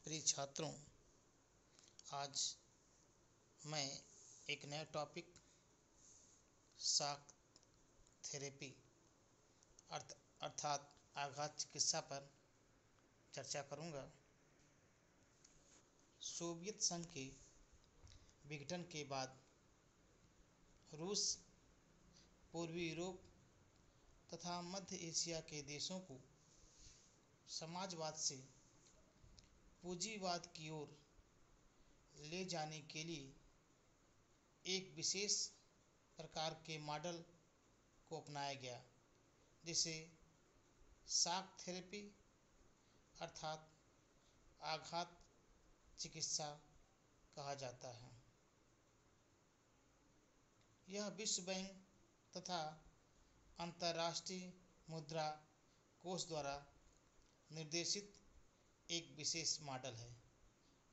प्रिय छात्रों, आज मैं एक नया टॉपिक शॉक थेरेपी अर्थात आघात चिकित्सा पर चर्चा करूंगा। सोवियत संघ के विघटन के बाद रूस पूर्वी यूरोप तथा मध्य एशिया के देशों को समाजवाद से पूंजीवाद की ओर ले जाने के लिए एक विशेष प्रकार के मॉडल को अपनाया गया, जिसे शॉक थेरेपी अर्थात आघात चिकित्सा कहा जाता है। यह विश्व बैंक तथा अंतर्राष्ट्रीय मुद्रा कोष द्वारा निर्देशित एक विशेष मॉडल है।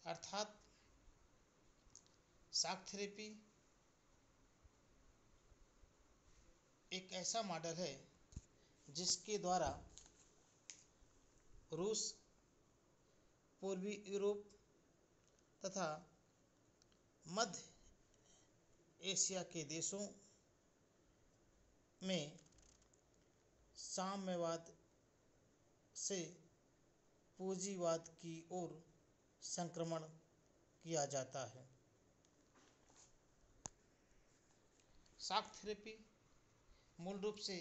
अर्थात शॉक थेरेपी एक ऐसा मॉडल है जिसके द्वारा रूस पूर्वी यूरोप तथा मध्य एशिया के देशों में साम्यवाद से पूंजीवाद की ओर संक्रमण किया जाता है। शॉक थेरेपी मूल रूप से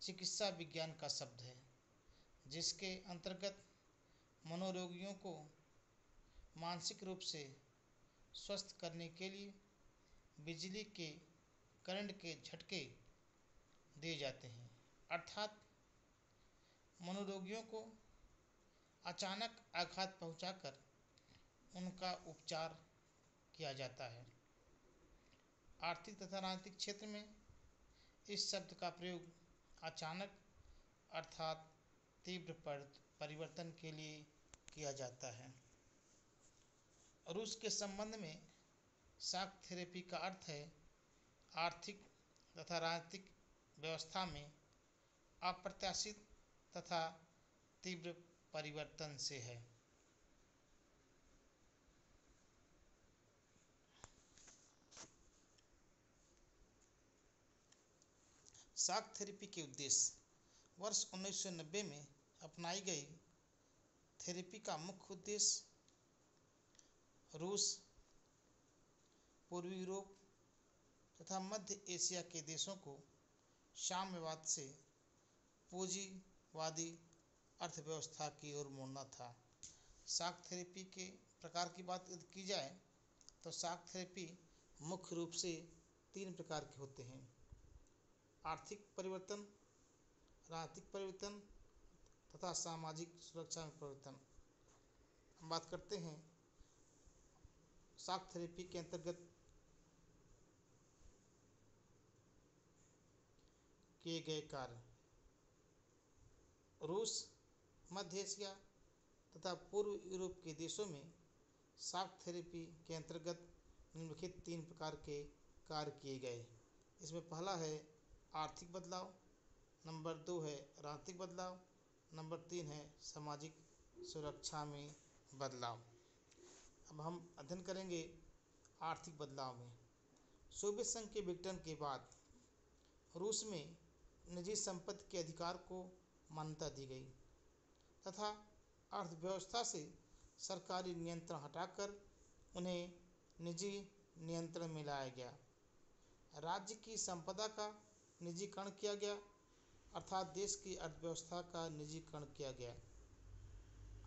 चिकित्सा विज्ञान का शब्द है, जिसके अंतर्गत मनोरोगियों को मानसिक रूप से स्वस्थ करने के लिए बिजली के करंट के झटके दिए जाते हैं। अर्थात मनोरोगियों को अचानक आघात पहुंचाकर उनका उपचार किया जाता है। आर्थिक तथा राजनीतिक क्षेत्र में इस शब्द का प्रयोग अचानक अर्थात तीव्र परिवर्तन के लिए किया जाता है। रूस के संबंध में शॉक थेरेपी का अर्थ है आर्थिक तथा राजनीतिक व्यवस्था में अप्रत्याशित तथा तीव्र परिवर्तन से है। शॉक थेरेपी के उद्देश्य। वर्ष 1990 में अपनाई गई थेरेपी का मुख्य उद्देश्य रूस पूर्वी यूरोप तथा मध्य एशिया के देशों को साम्यवाद से पूंजीवादी अर्थव्यवस्था की ओर मोड़ना था। शॉक थेरेपी के प्रकार की बात की जाए तो शॉक थेरेपी मुख्य रूप से 3 प्रकार के होते हैं: आर्थिक परिवर्तन, राजनीतिक परिवर्तन तथा सामाजिक सुरक्षा में परिवर्तन। हम बात करते हैं शॉक थेरेपी के अंतर्गत किए गए कार्य। रूस, मध्य एशिया तथा पूर्व यूरोप के देशों में शॉक थेरेपी के अंतर्गत निम्नलिखित 3 प्रकार के कार्य किए गए। इसमें पहला है आर्थिक बदलाव, नंबर 2 है राजनीतिक बदलाव, नंबर 3 है सामाजिक सुरक्षा में बदलाव। अब हम अध्ययन करेंगे आर्थिक बदलाव में। सोवियत संघ के विघटन के बाद रूस में निजी संपत्ति के अधिकार को मान्यता दी गई तथा अर्थव्यवस्था से सरकारी नियंत्रण हटाकर उन्हें निजी नियंत्रण में लाया गया। राज्य की संपदा का निजीकरण किया गया, अर्थात देश की अर्थव्यवस्था का निजीकरण किया गया।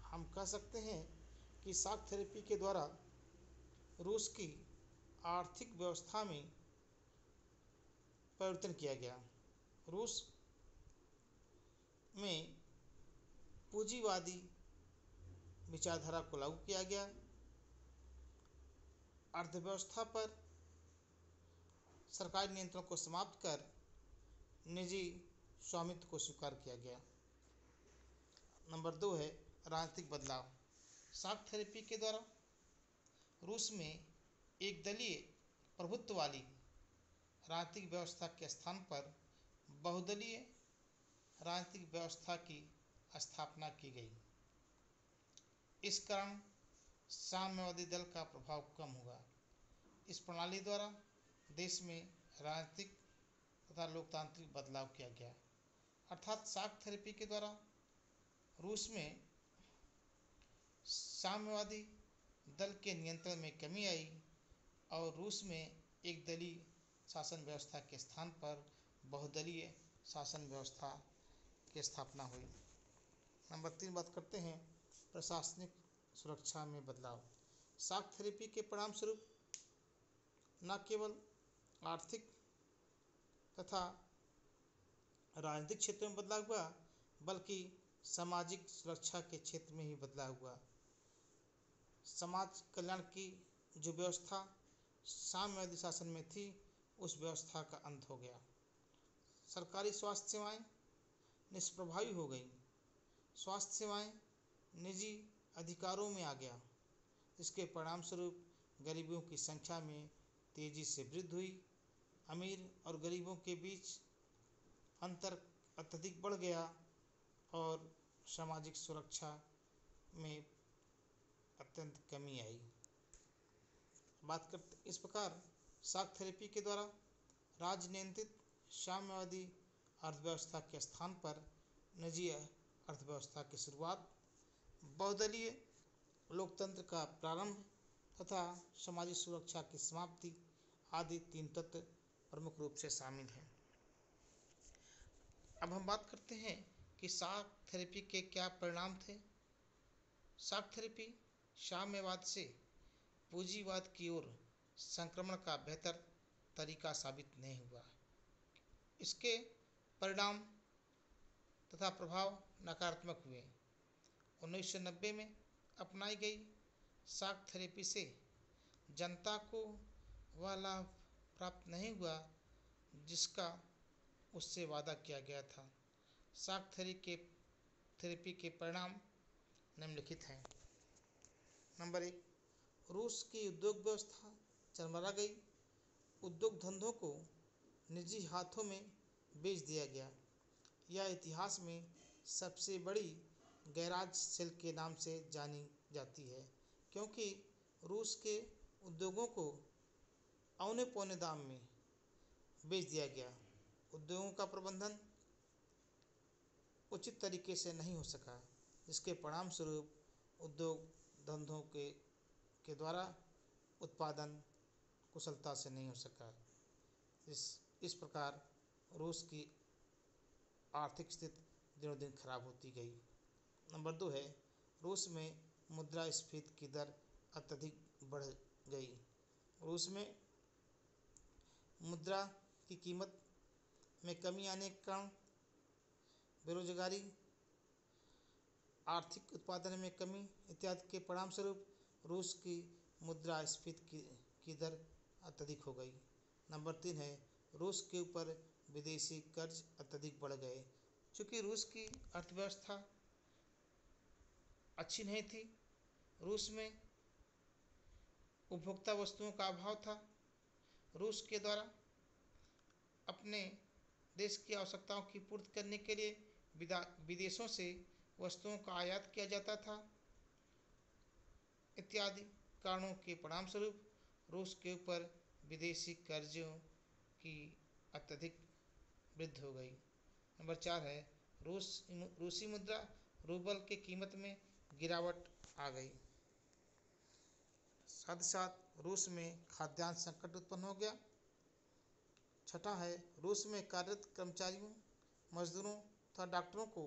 हम कह सकते हैं कि शॉक थेरेपी के द्वारा रूस की आर्थिक व्यवस्था में परिवर्तन किया गया। रूस में पूंजीवादी विचारधारा को लागू किया गया। अर्थव्यवस्था पर सरकारी नियंत्रण को समाप्त कर निजी स्वामित्व को स्वीकार किया गया। नंबर 2 है राजनीतिक बदलाव। शॉक थेरेपी के द्वारा रूस में एक दलीय प्रभुत्व वाली राजनीतिक व्यवस्था के स्थान पर बहुदलीय राजनीतिक व्यवस्था की स्थापना की गई। इस कारण साम्यवादी दल का प्रभाव कम होगा। इस प्रणाली द्वारा देश में राजनीतिक तथा लोकतांत्रिक बदलाव किया गया, अर्थात शॉक थेरेपी के द्वारा रूस में साम्यवादी दल के नियंत्रण में कमी आई और रूस में एक दलीय शासन व्यवस्था के स्थान पर बहुदलीय शासन व्यवस्था की स्थापना हुई। नंबर 3 बात करते हैं प्रशासनिक सुरक्षा में बदलाव। शॉक थेरेपी के परिणाम स्वरूप न केवल आर्थिक तथा राजनीतिक क्षेत्र में बदलाव हुआ बल्कि सामाजिक सुरक्षा के क्षेत्र में ही बदलाव हुआ। समाज कल्याण की जो व्यवस्था साम्यवादी शासन में थी उस व्यवस्था का अंत हो गया। सरकारी स्वास्थ्य सेवाएं निष्प्रभावी हो गई। स्वास्थ्य सेवाएं निजी अधिकारों में आ गया। इसके परिणाम स्वरूप गरीबों की संख्या में तेजी से वृद्धि हुई। अमीर और गरीबों के बीच अंतर अत्यधिक बढ़ गया और सामाजिक सुरक्षा में अत्यंत कमी आई। बात करते इस प्रकार शॉक थेरेपी के द्वारा राज्य नियंत्रित साम्यवादी अर्थव्यवस्था के स्थान पर निजी अर्थव्यवस्था की शुरुआत, बहुदलीय लोकतंत्र का प्रारंभ तथा सामाजिक सुरक्षा की समाप्ति आदि 3 तत्व प्रमुख रूप से शामिल हैं। अब हम बात करते हैं कि शॉक थेरेपी के क्या परिणाम थे। शॉक थेरेपी साम्यवाद से पूंजीवाद की ओर संक्रमण का बेहतर तरीका साबित नहीं हुआ। इसके परिणाम तथा प्रभाव नकारात्मक हुए। 1990 में अपनाई गई शॉक थेरेपी से जनता को वह लाभ प्राप्त नहीं हुआ जिसका उससे वादा किया गया था। शॉक थेरेपी के परिणाम निम्नलिखित हैं। नंबर 1, रूस की उद्योग व्यवस्था चरमरा गई। उद्योग धंधों को निजी हाथों में बेच दिया गया। यह इतिहास में सबसे बड़ी गैराज सेल के नाम से जानी जाती है, क्योंकि रूस के उद्योगों को औने पौने दाम में बेच दिया गया। उद्योगों का प्रबंधन उचित तरीके से नहीं हो सका, जिसके परिणाम स्वरूप उद्योग धंधों के द्वारा उत्पादन कुशलता से नहीं हो सका। इस प्रकार रूस की आर्थिक स्थिति दिनों दिन खराब होती गई। नंबर 2 है रूस में मुद्रास्फीति की दर अत्यधिक बढ़ गई। रूस में मुद्रा की कीमत में कमी आने के कारण बेरोजगारी, आर्थिक उत्पादन में कमी इत्यादि के परिणाम स्वरूप रूस की मुद्रास्फीति की दर अत्यधिक हो गई। नंबर 3 है रूस के ऊपर विदेशी कर्ज अत्यधिक बढ़ गए। चूँकि रूस की अर्थव्यवस्था अच्छी नहीं थी, रूस में उपभोक्ता वस्तुओं का अभाव था। रूस के द्वारा अपने देश की आवश्यकताओं की पूर्ति करने के लिए विदेशों से वस्तुओं का आयात किया जाता था। इत्यादि कारणों के परिणाम स्वरूप रूस के ऊपर विदेशी कर्जों की अत्यधिक वृद्धि हो गई। नंबर 4 है रूसी मुद्रा रूबल की कीमत में गिरावट आ गई। साथ ही साथ रूस में खाद्यान्न संकट उत्पन्न हो गया। छठा है रूस में कार्यरत कर्मचारियों, मजदूरों तथा डॉक्टरों को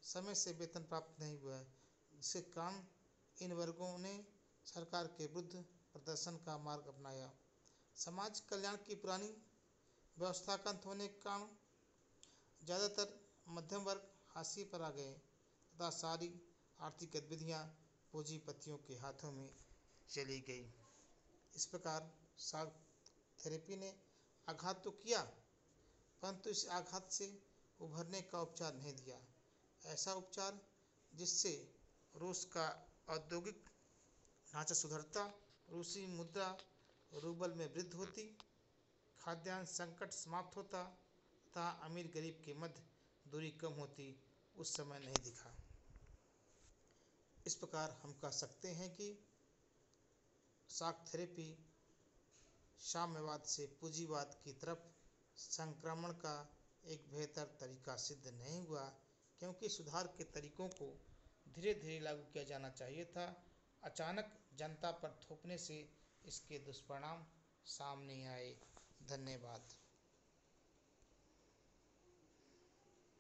समय से वेतन प्राप्त नहीं हुआ है, जिसके कारण इन वर्गों ने सरकार के विरुद्ध प्रदर्शन का मार्ग अपनाया। समाज कल्याण की पुरानी व्यवस्था का अंत होने के कारण ज़्यादातर मध्यम वर्ग हाशिए पर आ गए तथा सारी आर्थिक गतिविधियाँ पूंजीपतियों के हाथों में चली गई। इस प्रकार शॉक थेरेपी ने आघात तो किया, परंतु इस आघात से उभरने का उपचार नहीं दिया। ऐसा उपचार जिससे रूस का औद्योगिक ढांचा सुधरता, रूसी मुद्रा रूबल में वृद्धि होती, खाद्यान्न संकट समाप्त होता तथा अमीर गरीब के मध्य दूरी कम होती, उस समय नहीं दिखा। इस प्रकार हम कह सकते हैं कि शॉक थेरेपी साम्यवाद से पूंजीवाद की तरफ संक्रमण का एक बेहतर तरीका सिद्ध नहीं हुआ, क्योंकि सुधार के तरीकों को धीरे धीरे लागू किया जाना चाहिए था। अचानक जनता पर थोपने से इसके दुष्परिणाम सामने आए। धन्यवाद।